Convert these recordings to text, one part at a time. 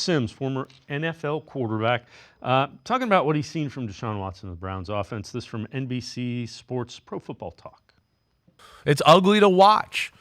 Sims, former NFL quarterback, talking about what he's seen from Deshaun Watson of the Browns offense. This from NBC Sports Pro Football Talk. It's ugly to watch.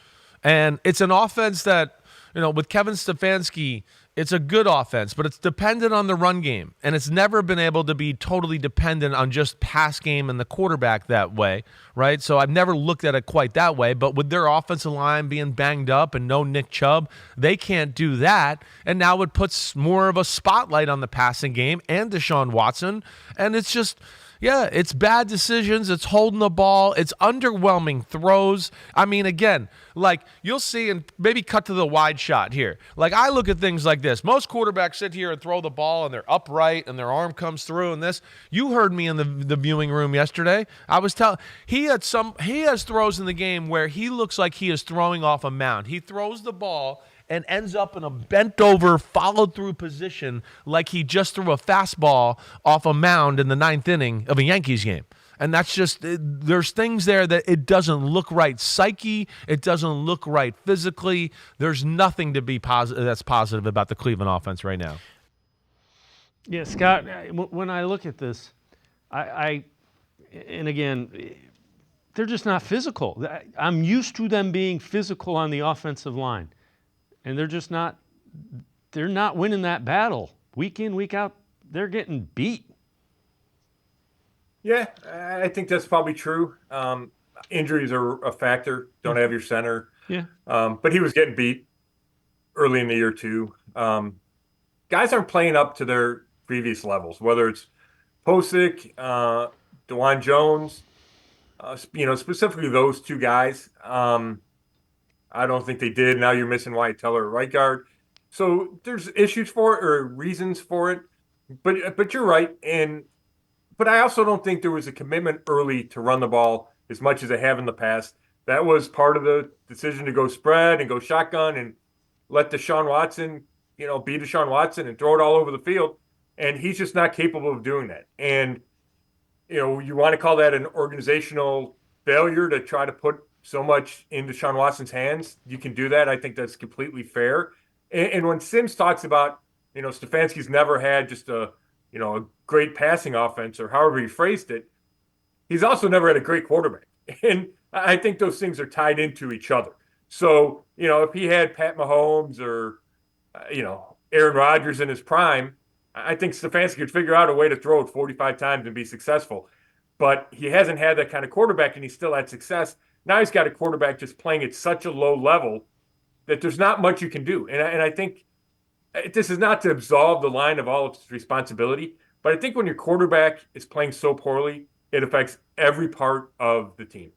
And it's an offense that, with Kevin Stefanski, it's a good offense, but it's dependent on the run game. And it's never been able to be totally dependent on just pass game and the quarterback that way, right? So I've never looked at it quite that way. But with their offensive line being banged up and no Nick Chubb, they can't do that. And now it puts more of a spotlight on the passing game and Deshaun Watson. And it's just... yeah, it's bad decisions. It's holding the ball. It's underwhelming throws. I mean, again, like you'll see, and maybe cut to the wide shot here. Like I look at things like this. Most quarterbacks sit here and throw the ball, and they're upright, and their arm comes through. And this, you heard me in the viewing room yesterday. I was telling he has throws in the game where he looks like he is throwing off a mound. He throws the ball and ends up in a bent-over, followed-through position like he just threw a fastball off a mound in the ninth inning of a Yankees game. And that's just, there's things there that it doesn't look right psyche, it doesn't look right physically. There's nothing to be positive that's positive about the Cleveland offense right now. Yeah, Scott, when I look at this, and again, they're just not physical. I'm used to them being physical on the offensive line. And they're not winning that battle. Week in, week out, they're getting beat. Yeah, I think that's probably true. Injuries are a factor. Don't have your center. Yeah. But he was getting beat early in the year too. Guys aren't playing up to their previous levels, whether it's Posick, DeJuan Jones, specifically those two guys. I don't think they did. Now you're missing Wyatt Teller at right guard. So there's issues for it or reasons for it. But you're right. But I also don't think there was a commitment early to run the ball as much as they have in the past. That was part of the decision to go spread and go shotgun and let Deshaun Watson, be Deshaun Watson and throw it all over the field. And he's just not capable of doing that. And, you want to call that an organizational failure to try to put so much in Deshaun Watson's hands. You can do that. I think that's completely fair. And when Sims talks about, Stefanski's never had just a great passing offense or however he phrased it, he's also never had a great quarterback. And I think those things are tied into each other. So, if he had Pat Mahomes or, Aaron Rodgers in his prime, I think Stefanski could figure out a way to throw it 45 times and be successful. But he hasn't had that kind of quarterback, and he still had success. Now he's got a quarterback just playing at such a low level that there's not much you can do. And I think this is not to absolve the line of all of its responsibility, but I think when your quarterback is playing so poorly, it affects every part of the team.